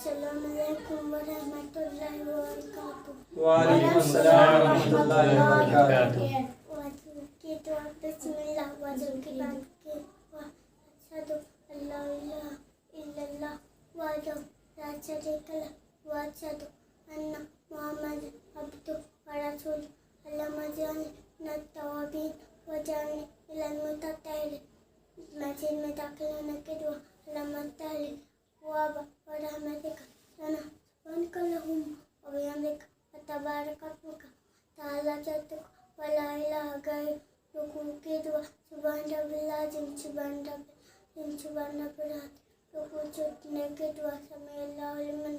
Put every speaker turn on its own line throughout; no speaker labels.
السلام علیکم ورحمۃ اللہ وبرکاتہ.
وعلیکم السلام ورحمۃ اللہ وبرکاتہ.
بسم اللہ وعلیکم کی بات کے اشہد اللہ الہ الا اللہ وحدہ لا شریک لہ واشہد ان محمد عبدہ ورسولہ. اللہم اجعلنی من التوابین واجعلنی من المتطہرین. مسجد میں داخل ہونے کے دعا. اللہم افتح لی ابواب رحمتک لنا سبحانک اللہم وبحمدک وتبارک اسمک تعالی جدک ولا الہ غیرک. رکوع کی دعا. سبحان ربی العظیم سبحان ربی العظیم سبحان ربی العظیم. رکوع چھوٹنے کی دعا. سمیع اللہ لمن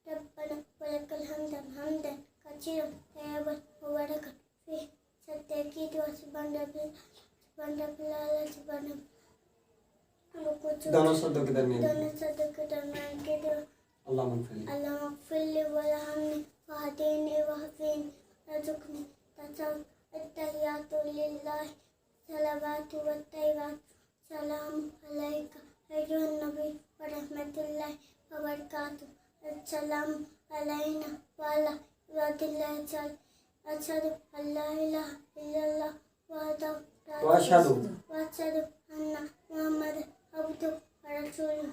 ربنا ولک الحمد حمدا کثیرا طیبا مبارکا فیہ. سجدے کی دعا. سبحان ربی سبحان ربی الاعلی سبحان ربی.
دونوں صدوں کے درمیان
کی دعا.
اللہم اغفر لی
اللہم اغفر لی وارحمنی واہدنی وعافنی وارزقنی. التحیات للہ صلوات والطیبات. السلام علیک ایھا النبی ورحمۃ اللہ وبرکاتہ. السلام علینا وعلی عباد اللہ الصالحین. اشہد ان لا الہ الا اللہ وحدہ لا شریک لہ واشہد ان محمد عبدہ ورسولہ.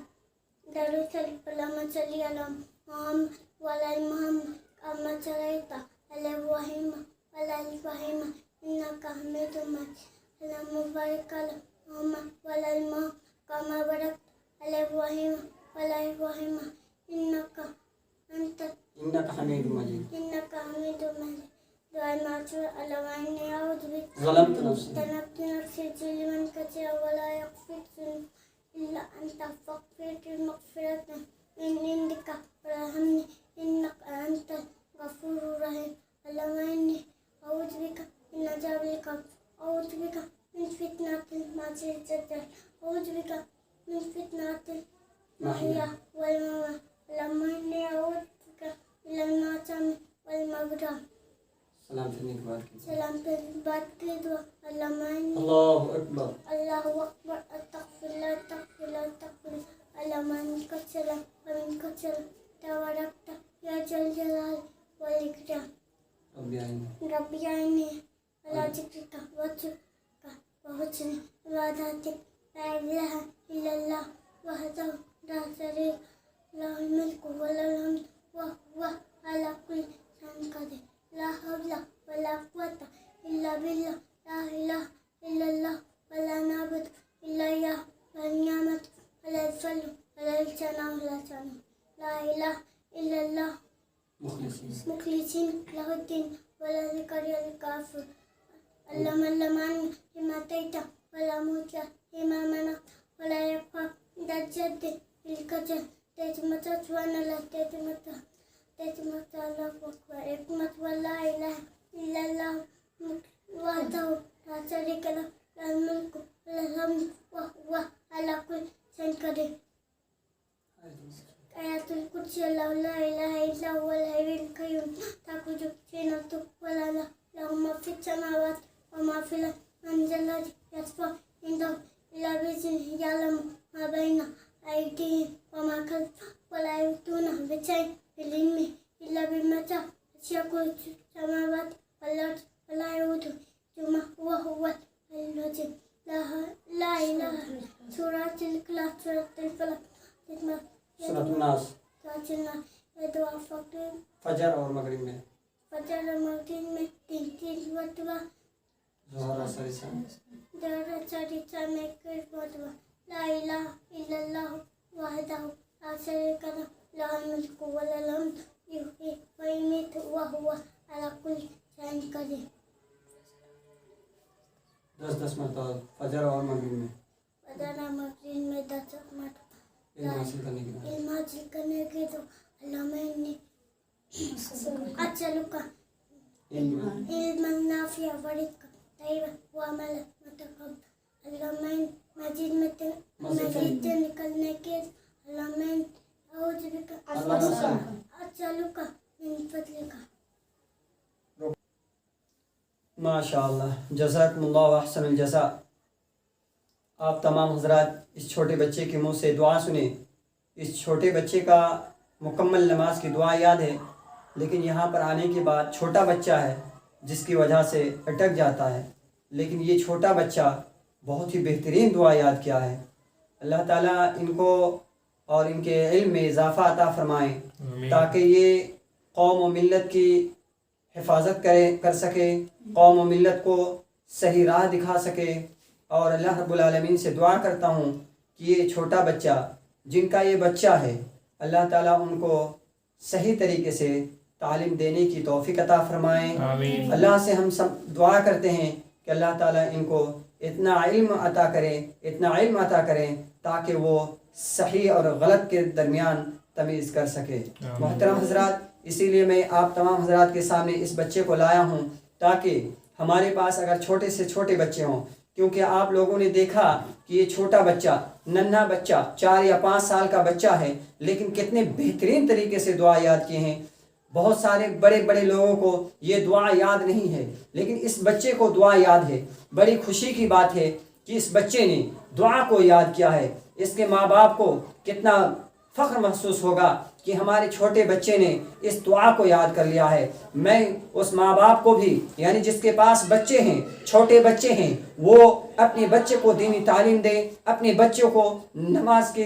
درود شریف. اللہم صلی علی محمد وعلی آل محمد کما صلیت علی ابراہیم وعلی آل ابراہیم انک حمید مجید. اللہم بارک علی محمد وعلی آل محمد کما بارکت علی ابراہیم وعلی آل ابراہیم انک
حمید مجید.
حمید مجید. دعائے معصور. اللہم انی اعوذ بک
ظلمت نفسی
ظلمت نفسی ظلما کثیرا ولا یغفر الذنوب الا انت فاغفر لي مغفرة من عندك وارحمني انك انت الغفور الرحيم. اللهم اني اعوذ بك من عذاب القبر. اعوذ بك من فتنة المسيح الدجال. اعوذ بك من فتنة المحيا والممات. اللهم اني اعوذ بك من المعصم والمغرم.
سلام پھرنے کے بعد کی
سلام پھر بات کی دعا. اللہم انی
اللہ اکبر.
اللہ اکبر. استغفر اللہ استغفر اللہ استغفر اللہ. اللہم منک السلام ومنک السلام تبارکت یا ذا الجلال والاکرام. ربی اعینی علی ذکرک وشکرک وحسن عبادتک. لا الہ الا اللہ وحدہ لا شریک لہ الملک وله الحمد وهو علی کل شیء قدیر. لا حول ولا قوة إلا بالله. لا إله إلا الله ولا نعبد إلا إياه. لا النعمة ولا الفضل ولا الثناء ولا ثناء. لا إله إلا الله مخلصين له الدين ولا ذكر الكافر. اللهم لمن لما أتيت ولا موت لما منع ولا يبقى ذا الجد بالكسل. تجمع سبحان الله تجمع اللہ اکبر. حکمت واللہ الہ الا اللہ وحدہ لا شریک لہ لہ الملک ولہ الحمد وہو علی کل شیء قدیر. آیۃ الکرسی. اللہ لا الہ الا هو الحی القیوم تأخذہ سنۃ ولا نوم لہ ما فی السماوات وما فی الارض. من ذا الذی یشفع عنده الا بإذنہ. یعلم ما بین ایدیہم وما خلفہم ولا یحیطون بشیء من علمہ الا بما شاء. وسع کرسیہ السماوات والارض ولا یئوده حفظهما وهو العلی العظیم. لا الہ. سورۃ الاخلاص. سورۃ الفلق.
سورۃ الناس.
یہ دعا
فجر اور مغرب میں
فجر اور مغرب میں تین مرتبہ.
ظہر اثر عشاء
ظہر اثر عشاء میں ایک مرتبہ. لا الہ الا اللہ وحدہ لا شریک لہ لہ الملک ولہ الحمد یحیی ویمیت وہو علی کل شیء قدیر.
10 مرتبہ فجر اور مغرب میں.
فجر اور مغرب میں 10 مرتبہ.
علم حاصل کرنے کے بعد
علم حاصل کرنے کے تو اللہم انی اسألک علما نافعا ورزقا طیبا وعملا متقبلا. اللہم مزید سے نکلنے کے اللہم اعوذ بک اسألک من فضلک.
ماشاء اللہ. جزاکم اللہ احسن الجزاء. آپ تمام حضرات اس چھوٹے بچے کے منہ سے دعا سنیں. اس چھوٹے بچے کا مکمل نماز کی دعا یاد ہے، لیکن یہاں پر آنے کے بعد چھوٹا بچہ ہے جس کی وجہ سے اٹک جاتا ہے، لیکن یہ چھوٹا بچہ بہت ہی بہترین دعا یاد کیا ہے۔ اللہ تعالیٰ ان کو اور ان کے علم میں اضافہ عطا فرمائیں تاکہ یہ قوم و ملت کی حفاظت کر سکے، قوم و ملت کو صحیح راہ دکھا سکے۔ اور اللہ رب العالمین سے دعا کرتا ہوں کہ یہ چھوٹا بچہ جن کا یہ بچہ ہے، اللہ تعالیٰ ان کو صحیح طریقے سے تعلیم دینے کی توفیق عطا فرمائیں۔
آمین۔
اللہ سے ہم سب دعا کرتے ہیں کہ اللہ تعالیٰ ان کو اتنا علم عطا کریں تاکہ وہ صحیح اور غلط کے درمیان تمیز کر سکے۔ محترم حضرات، اسی لیے میں آپ تمام حضرات کے سامنے اس بچے کو لایا ہوں تاکہ ہمارے پاس اگر چھوٹے سے چھوٹے بچے ہوں، کیونکہ آپ لوگوں نے دیکھا کہ یہ چھوٹا بچہ، ننھا بچہ، 4 یا 5 سال کا بچہ ہے، لیکن کتنے بہترین طریقے سے دعا یاد کیے ہیں۔ بہت سارے بڑے بڑے لوگوں کو یہ دعا یاد نہیں ہے، لیکن اس بچے کو دعا یاد ہے۔ بڑی خوشی کی بات ہے کہ اس بچے نے دعا کو یاد کیا ہے۔ اس کے ماں باپ کو کتنا فخر محسوس ہوگا کہ ہمارے چھوٹے بچے نے اس دعا کو یاد کر لیا ہے۔ میں اس ماں باپ کو بھی، یعنی جس کے پاس بچے ہیں، چھوٹے بچے ہیں، وہ اپنے بچے کو دینی تعلیم دیں، اپنے بچوں کو نماز کی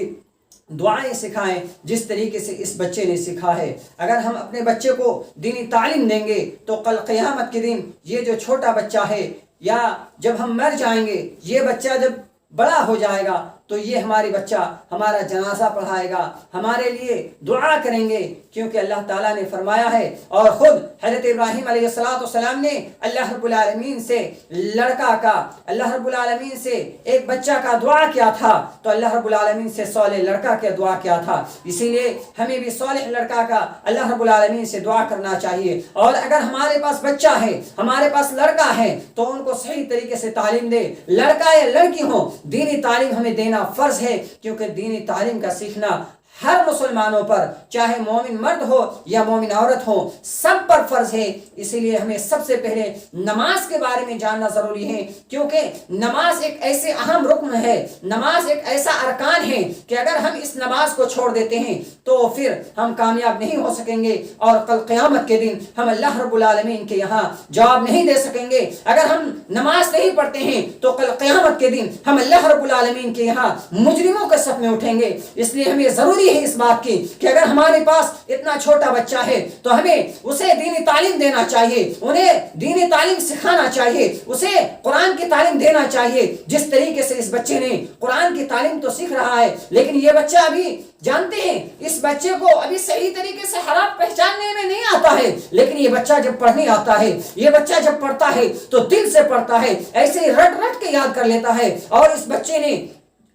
دعائیں سکھائیں جس طریقے سے اس بچے نے سیکھا ہے۔ اگر ہم اپنے بچے کو دینی تعلیم دیں گے تو کل قیامت کے دن یہ جو چھوٹا بچہ ہے، یا جب ہم مر جائیں گے، یہ بچہ جب بڑا ہو جائے گا تو یہ ہمارے بچہ ہمارا جنازہ پڑھائے گا، ہمارے لیے دعا کریں گے، کیونکہ اللہ تعالیٰ نے فرمایا ہے، اور خود حضرت ابراہیم علیہ السلام نے اللہ رب العالمین سے اللہ رب العالمین سے ایک بچہ کا دعا کیا تھا، تو اللہ رب العالمین سے صالح لڑکا کا دعا کیا تھا۔ اسی لیے ہمیں بھی صالح لڑکا کا اللہ رب العالمین سے دعا کرنا چاہیے۔ اور اگر ہمارے پاس بچہ ہے، ہمارے پاس لڑکا ہے، تو ان کو صحیح طریقے سے تعلیم دے، لڑکا یا لڑکی ہو، دینی تعلیم ہمیں دینا فرض ہے، کیونکہ دینی تعلیم کا سیکھنا ہر مسلمانوں پر، چاہے مومن مرد ہو یا مومن عورت ہو، سب پر فرض ہے۔ اسی لیے ہمیں سب سے پہلے نماز کے بارے میں جاننا ضروری ہے، کیونکہ نماز ایک ایسے اہم رکن ہے، نماز ایک ایسا ارکان ہے کہ اگر ہم اس نماز کو چھوڑ دیتے ہیں تو پھر ہم کامیاب نہیں ہو سکیں گے، اور کل قیامت کے دن ہم اللہ رب العالمین کے یہاں جواب نہیں دے سکیں گے۔ اگر ہم نماز نہیں پڑھتے ہیں تو کل قیامت کے دن ہم اللہ رب العالمین کے یہاں مجرموں کے صف میں اٹھیں گے۔ اس لیے ہمیں ضروری ہے اس بات کی کہ اگر ہمارے پاس اتنا چھوٹا بچہ ہے تو ہمیں اسے دینی تعلیم دینا چاہیے، انہیں دینی تعلیم سکھانا چاہیے، اسے قرآن کی تعلیم دینا چاہیے۔ جس طریقے سے اس بچے نے قرآن کی تعلیم تو سیکھ رہا ہے، لیکن یہ بچہ ابھی جانتے ہیں اس بچے کو ابھی صحیح طریقے سے حالات پہچاننے میں نہیں آتا ہے، لیکن یہ بچہ جب پڑھنے آتا ہے، یہ بچہ جب پڑھتا ہے تو دل سے پڑھتا ہے، ایسے ہی رٹ رٹ کے یاد کر لیتا ہے۔ اور اس بچے نے،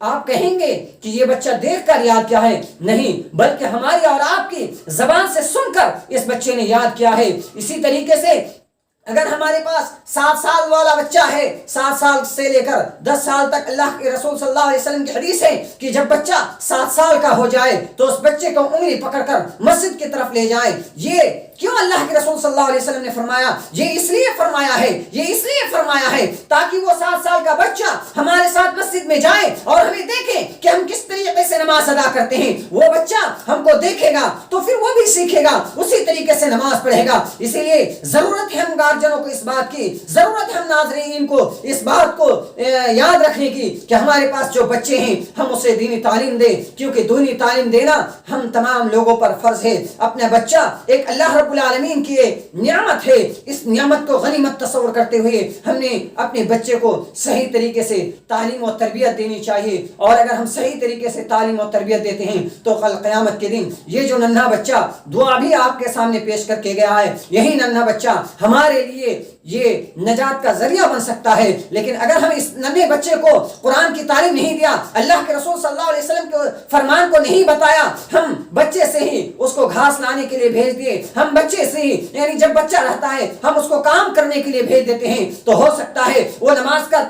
آپ کہیں گے کہ یہ بچہ دیکھ کر یاد کیا ہے، نہیں، بلکہ ہماری اور آپ کی زبان سے سن کر اس بچے نے یاد کیا ہے۔ اسی طریقے سے اگر ہمارے پاس 7 سال والا بچہ ہے، 7 سال سے لے کر 10 سال تک اللہ کے رسول صلی اللہ علیہ وسلم کی حدیث ہے کہ جب بچہ 7 سال کا ہو جائے تو اس بچے کو انگلی پکڑ کر مسجد کی طرف لے جائیں۔ یہ کیوں اللہ کے رسول صلی اللہ علیہ وسلم نے فرمایا؟ یہ اس لیے فرمایا ہے تاکہ وہ 7 سال کا بچہ ہمارے ساتھ مسجد میں جائے اور ہمیں دیکھے کہ ہم کس طریقے سے نماز ادا کرتے ہیں۔ وہ بچہ ہم کو دیکھے گا تو پھر وہ بھی سیکھے گا، اسی طریقے سے نماز پڑھے گا۔ اسی لیے ضرورت ہے ہم گارجنوں کو اس بات کی، ضرورت ہے ہم ناظرین کو اس بات کو یاد رکھنے کی کہ ہمارے پاس جو بچے ہیں ہم اسے دینی تعلیم دیں، کیونکہ دینی تعلیم دینا ہم تمام لوگوں پر فرض ہے۔ اپنا بچہ ایک اللہ رب العالمین کی نعمت ہے، اس نعمت کو غنیمت تصور کرتے ہوئے ہم نے اپنے بچے کو صحیح طریقے سے تعلیم و تربیت دینی چاہیے۔ اور اگر ہم صحیح طریقے سے تعلیم و تربیت دیتے ہیں تو کل قیامت کے دن یہ جو ننھا بچہ دعا بھی آپ کے سامنے پیش کر کے گیا ہے، یہی ننھا بچہ ہمارے لیے یہ نجات کا ذریعہ بن سکتا ہے۔ لیکن اگر ہم اس ننھے بچے کو قرآن کی تعلیم نہیں دیا، اللہ کے رسول صلی اللہ علیہ وسلم کے فرمان کو نہیں بتایا، ہم بچے سے ہی اس کو گھاس لانے کے لیے بھیج دیے، ہم بچے سے ہی، یعنی جب بچہ رہتا ہے ہم اس کو کام کرنے کے لیے بھیج دیتے ہیں، تو ہو سکتا ہے وہ نماز کا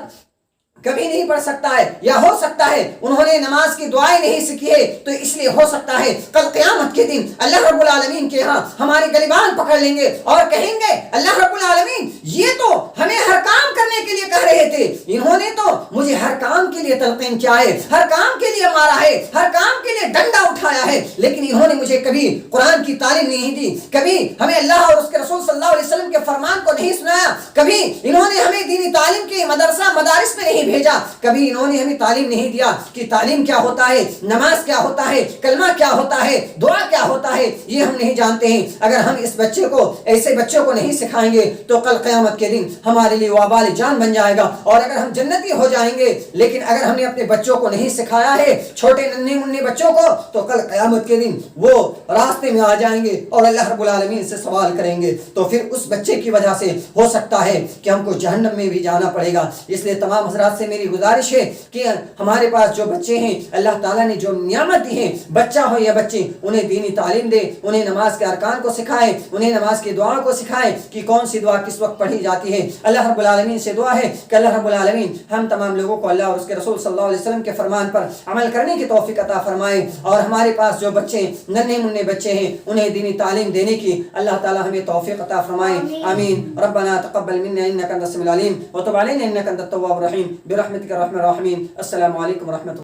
کبھی نہیں پڑھ سکتا ہے، یا ہو سکتا ہے انہوں نے نماز کی دعائیں نہیں سیکھی ہے، تو اس لیے ہو سکتا ہے کل قیامت کے دن اللہ رب العالمین کے ہاں ہماری گریبان پکڑ لیں گے اور کہیں گے اللہ رب العالمین یہ تو ہمیں ہر کام کرنے کے لیے کہہ رہے تھے، انہوں نے تو مجھے ہر کام کے لیے تلقین کیا ہے، ہر کام کے لیے مارا ہے، ہر کام کے لیے ڈنڈا اٹھایا ہے، لیکن انہوں نے مجھے کبھی قرآن کی تعلیم نہیں دی، کبھی ہمیں اللہ اور اس کے رسول صلی اللہ علیہ وسلم کے فرمان کو نہیں سنایا، کبھی انہوں نے ہمیں دینی تعلیم کے مدارس میں نہیں بھیجا، کبھی انہوں نے ہمیں تعلیم نہیں دیا کہ تعلیم کیا ہوتا ہے، نماز کیا ہوتا ہے، کلمہ کیا ہوتا ہے، دعا کیا ہوتا ہے، یہ ہم نہیں جانتے ہیں۔ اگر ہم اس بچے کو، ایسے بچوں کو نہیں سکھائیں گے تو کل قیامت کے دن ہمارے لیے وبال جان بن جائے گا، اور اگر ہم جنتی ہو جائیں گے، لیکن اگر ہم نے اپنے بچوں کو نہیں سکھایا ہے، چھوٹے ننھے منھے بچوں کو، تو کل قیامت کے دن وہ راستے میں آ جائیں گے اور اللہ رب العالمین سے سوال کریں گے، تو پھر اس بچے کی وجہ سے ہو سکتا ہے کہ ہم کو جہنم میں بھی جانا پڑے گا۔ اس لیے تمام حضرات سے میری گزارش ہے کہ ہمارے پاس جو بچے ہیں، اللہ تعالیٰ نے جو نعمت دی ہے، بچہ ہو یا بچے، انہیں دینی تعلیم دے، انہیں نماز کے ارکان کو سکھائے، انہیں نماز کی دعا کو سکھائے کہ کون سی دعا کس وقت پڑھی جاتی ہے۔ اللہ رب العالمین سے دعا ہے کہ اللہ رب العالمین ہم تمام لوگوں کو اللہ اور اس کے رسول صلی اللہ علیہ وسلم کے فرمان پر عمل کرنے کی توفیق عطا فرمائے، اور ہمارے پاس جو بچے ننھے منھے بچے ہیں انہیں دینی تعلیم دینے کی اللہ تعالیٰ ہمیں توفیق عطا فرمائے، آمین۔ ربنا تقبل منا انك انت السميع العليم وتب علينا انك انت التواب الرحيم برحمتك يا ارحم الراحمين۔ السلام علیکم ورحمۃ اللہ۔